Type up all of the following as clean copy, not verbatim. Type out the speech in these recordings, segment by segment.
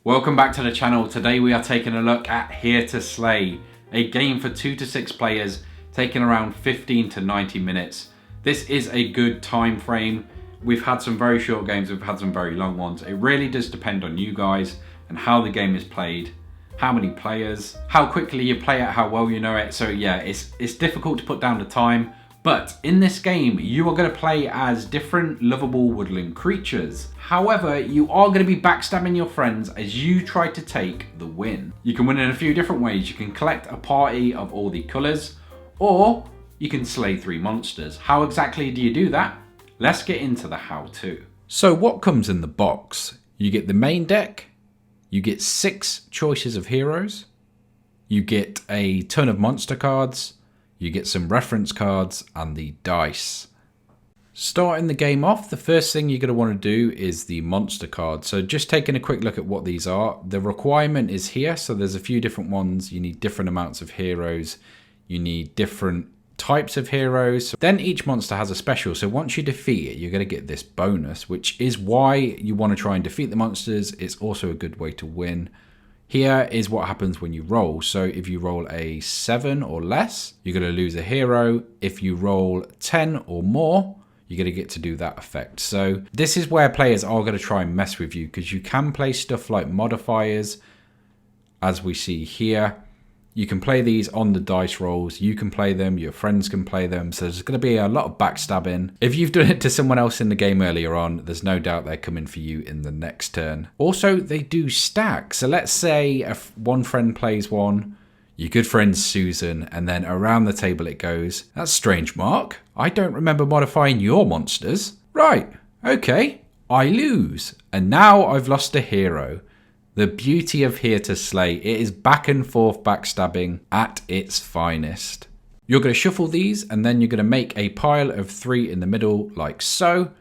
Welcome back to the channel. Today we are taking a look at Here to Slay, a game for 2 to 6 players, taking around 15 to 90 minutes. This is a good time frame. We've had some very short games, we've had some very long ones. It really does depend on you guys and how the game is played, how many players, how quickly you play it, how well you know it. So yeah, it's difficult to put down the time. But in this game, you are going to play as different lovable woodland creatures. However, you are going to be backstabbing your friends as you try to take the win. You can win in a few different ways. You can collect a party of all the colours, or you can slay 3 monsters. How exactly do you do that? Let's get into the how-to. So what comes in the box? You get the main deck, you get 6 choices of heroes, you get a ton of monster cards, you get some reference cards and the dice. Starting the game off, the first thing you're going to want to do is the monster card. So just taking a quick look at what these are. The requirement is here, so there's a few different ones. You need different amounts of heroes. You need different types of heroes. Then each monster has a special, so once you defeat it, you're going to get this bonus, which is why you want to try and defeat the monsters. It's also a good way to win. Here is what happens when you roll. So if you roll a 7 or less, you're going to lose a hero. If you roll 10 or more, you're going to get to do that effect. So this is where players are going to try and mess with you, because you can play stuff like modifiers, as we see here. You can play these on the dice rolls. You can play them. Your friends can play them. So there's going to be a lot of backstabbing. If you've done it to someone else in the game earlier on, there's no doubt they're coming for you in the next turn. Also, they do stack. So let's say one friend plays one, your good friend Susan, and then around the table it goes. That's strange, Mark. I don't remember modifying your monsters. Right. Okay. I lose. And now I've lost a hero. The beauty of Here to Slay, it is back and forth backstabbing at its finest. You're going to shuffle these, and then you're going to make a pile of 3 in the middle like so.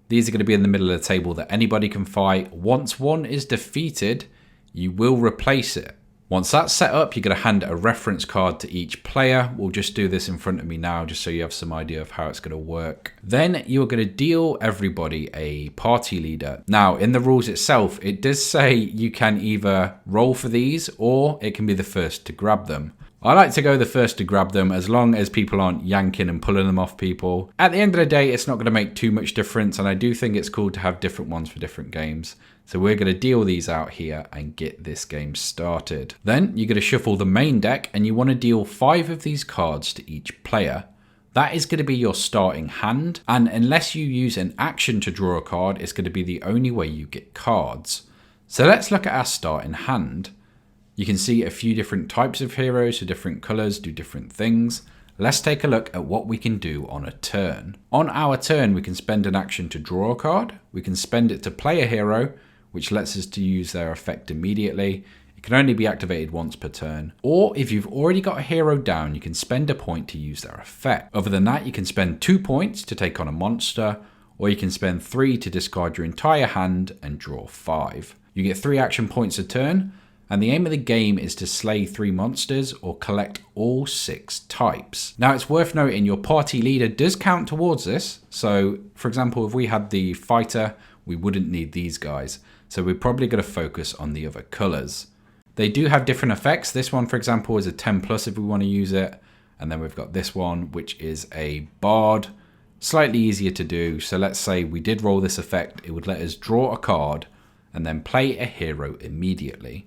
These are going to be in the middle of the table that anybody can fight. Once one is defeated, you will replace it. Once that's set up, you're going to hand a reference card to each player. We'll just do this in front of me now, just so you have some idea of how it's going to work. Then you're going to deal everybody a party leader. Now, in the rules itself, it does say you can either roll for these, or it can be the first to grab them. I like to go the first to grab them, as long as people aren't yanking and pulling them off people. At the end of the day, it's not going to make too much difference, and I do think it's cool to have different ones for different games. So we're going to deal these out here and get this game started. Then you're going to shuffle the main deck, and you want to deal 5 of these cards to each player. That is going to be your starting hand, and unless you use an action to draw a card, it's going to be the only way you get cards. So let's look at our starting hand. You can see a few different types of heroes, so different colours do different things. Let's take a look at what we can do on a turn. On our turn, we can spend an action to draw a card. We can spend it to play a hero, which lets us to use their effect immediately. It can only be activated once per turn. Or if you've already got a hero down, you can spend a point to use their effect. Other than that, you can spend 2 points to take on a monster, or you can spend 3 to discard your entire hand and draw 5. You get 3 action points a turn, and the aim of the game is to slay 3 monsters or collect all 6 types. Now, it's worth noting your party leader does count towards this. So, for example, if we had the fighter, we wouldn't need these guys. So we're probably going to focus on the other colours. They do have different effects. This one, for example, is a 10 plus if we want to use it. And then we've got this one, which is a bard. Slightly easier to do. So let's say we did roll this effect. It would let us draw a card and then play a hero immediately.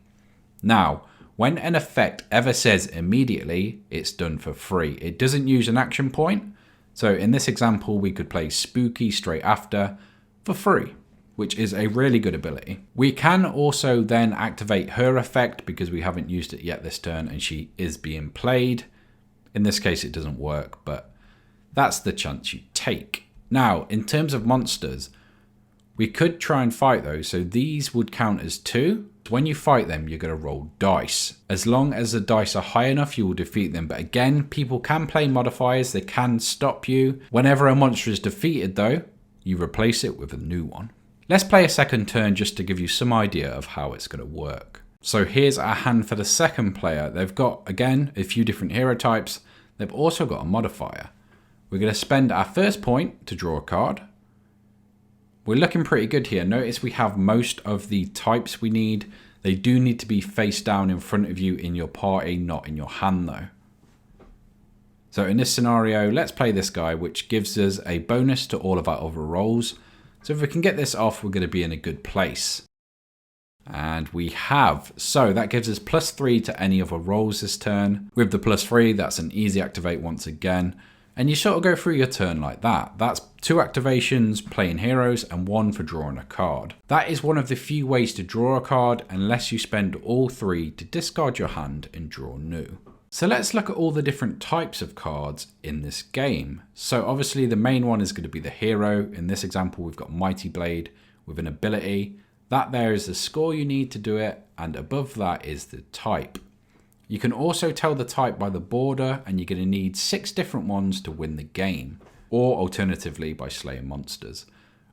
Now, when an effect ever says immediately, it's done for free. It doesn't use an action point. So in this example, we could play Spooky straight after for free, which is a really good ability. We can also then activate her effect because we haven't used it yet this turn and she is being played. In this case, it doesn't work, but that's the chance you take. Now, in terms of monsters, we could try and fight those. So these would count as 2. When you fight them, you're going to roll dice. As long as the dice are high enough, you will defeat them. But again, people can play modifiers. They can stop you. Whenever a monster is defeated, though, you replace it with a new one. Let's play a second turn just to give you some idea of how it's going to work. So here's our hand for the second player. They've got, again, a few different hero types. They've also got a modifier. We're going to spend our first point to draw a card. We're looking pretty good here. Notice we have most of the types we need. They do need to be face down in front of you in your party, not in your hand though. So in this scenario, let's play this guy, which gives us a bonus to all of our other rolls. So if we can get this off, we're going to be in a good place. And we have. So that gives us +3 to any other rolls this turn. With the +3, that's an easy activate once again. And you sort of go through your turn like that. That's 2 activations, playing heroes, and 1 for drawing a card. That is one of the few ways to draw a card, unless you spend all 3 to discard your hand and draw new. So let's look at all the different types of cards in this game. So obviously the main one is going to be the hero. In this example, we've got Mighty Blade with an ability. That there is the score you need to do it, and above that is the type. You can also tell the type by the border, and you're going to need 6 different ones to win the game, or alternatively by slaying monsters.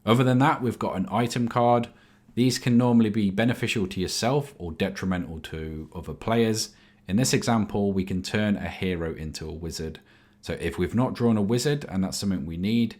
Other than that, we've got an item card. These can normally be beneficial to yourself or detrimental to other players. In this example, we can turn a hero into a wizard. So if we've not drawn a wizard and that's something we need,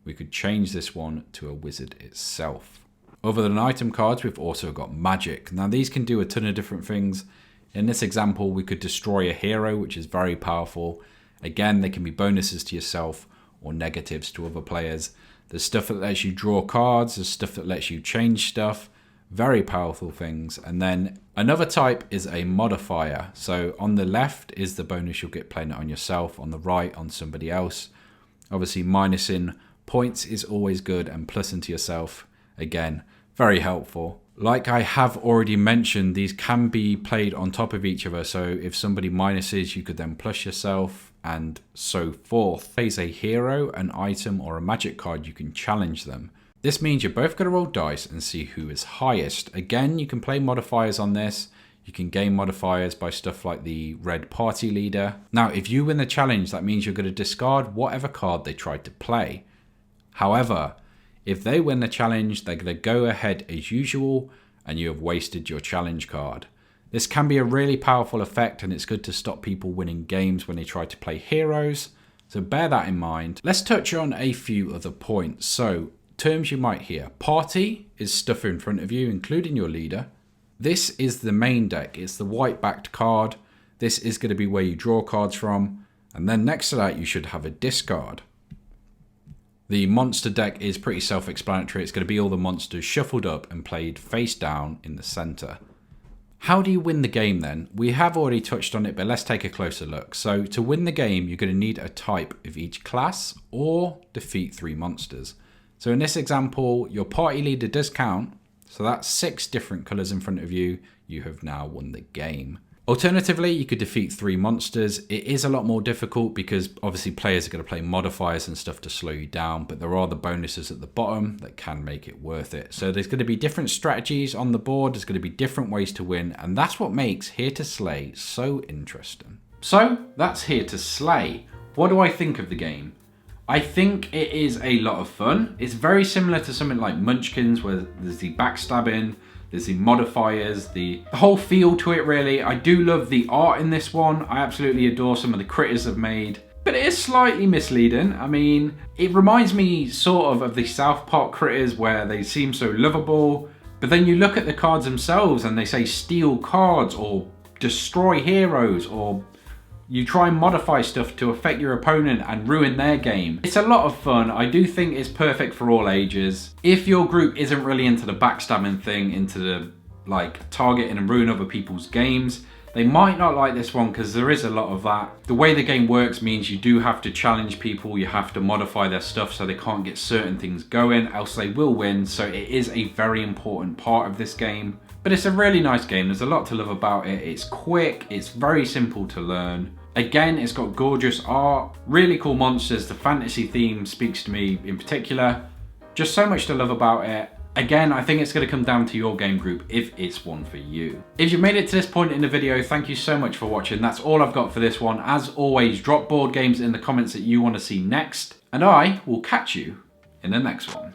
we could change this one to a wizard itself. Other than item cards, we've also got magic. Now these can do a ton of different things. In this example, we could destroy a hero, which is very powerful. Again, they can be bonuses to yourself or negatives to other players. There's stuff that lets you draw cards, there's stuff that lets you change stuff. Very powerful things. And then another type is a modifier. So on the left is the bonus you'll get playing it on yourself, on the right on somebody else. Obviously minusing points is always good, and plussing to yourself, again, very helpful. Like I have already mentioned, these can be played on top of each other. So if somebody minuses, you could then plus yourself and so forth. Plays a hero, an item, or a magic card, you can challenge them. This means you're both going to roll dice and see who is highest. Again, you can play modifiers on this. You can gain modifiers by stuff like the red party leader. Now, if you win the challenge, that means you're going to discard whatever card they tried to play. However, if they win the challenge, they're going to go ahead as usual and you have wasted your challenge card. This can be a really powerful effect, and it's good to stop people winning games when they try to play heroes. So bear that in mind. Let's touch on a few other points. So terms you might hear. Party is stuff in front of you, including your leader. This is the main deck. It's the white backed card. This is going to be where you draw cards from. And then next to that, you should have a discard. The monster deck is pretty self-explanatory. It's going to be all the monsters shuffled up and played face down in the center. How do you win the game then? We have already touched on it, but let's take a closer look. So to win the game, you're going to need a type of each class or defeat 3 monsters. So in this example, your party leader does count. So that's 6 different colors in front of you. You have now won the game. Alternatively, you could defeat 3 monsters. It is a lot more difficult because obviously players are going to play modifiers and stuff to slow you down, but there are the bonuses at the bottom that can make it worth it. So there's going to be different strategies on the board. There's going to be different ways to win, and that's what makes Here to Slay so interesting. So that's Here to Slay. What do I think of the game? I think it is a lot of fun. It's very similar to something like Munchkins, where there's the backstabbing, there's the modifiers, the whole feel to it really. I do love the art in this one. I absolutely adore some of the critters I've made, but it is slightly misleading. I mean, it reminds me sort of the South Park critters where they seem so lovable, but then you look at the cards themselves and they say steal cards or destroy heroes, or you try and modify stuff to affect your opponent and ruin their game. It's a lot of fun. I do think it's perfect for all ages. If your group isn't really into the backstabbing thing, into the like targeting and ruin other people's games, they might not like this one because there is a lot of that. The way the game works means you do have to challenge people, you have to modify their stuff so they can't get certain things going, else they will win. So it is a very important part of this game. But it's a really nice game. There's a lot to love about it. It's quick, it's very simple to learn. Again, it's got gorgeous art, really cool monsters. The fantasy theme speaks to me in particular. Just so much to love about it. Again, I think it's going to come down to your game group if it's one for you. If you've made it to this point in the video, thank you so much for watching. That's all I've got for this one. As always, drop board games in the comments that you want to see next, and I will catch you in the next one.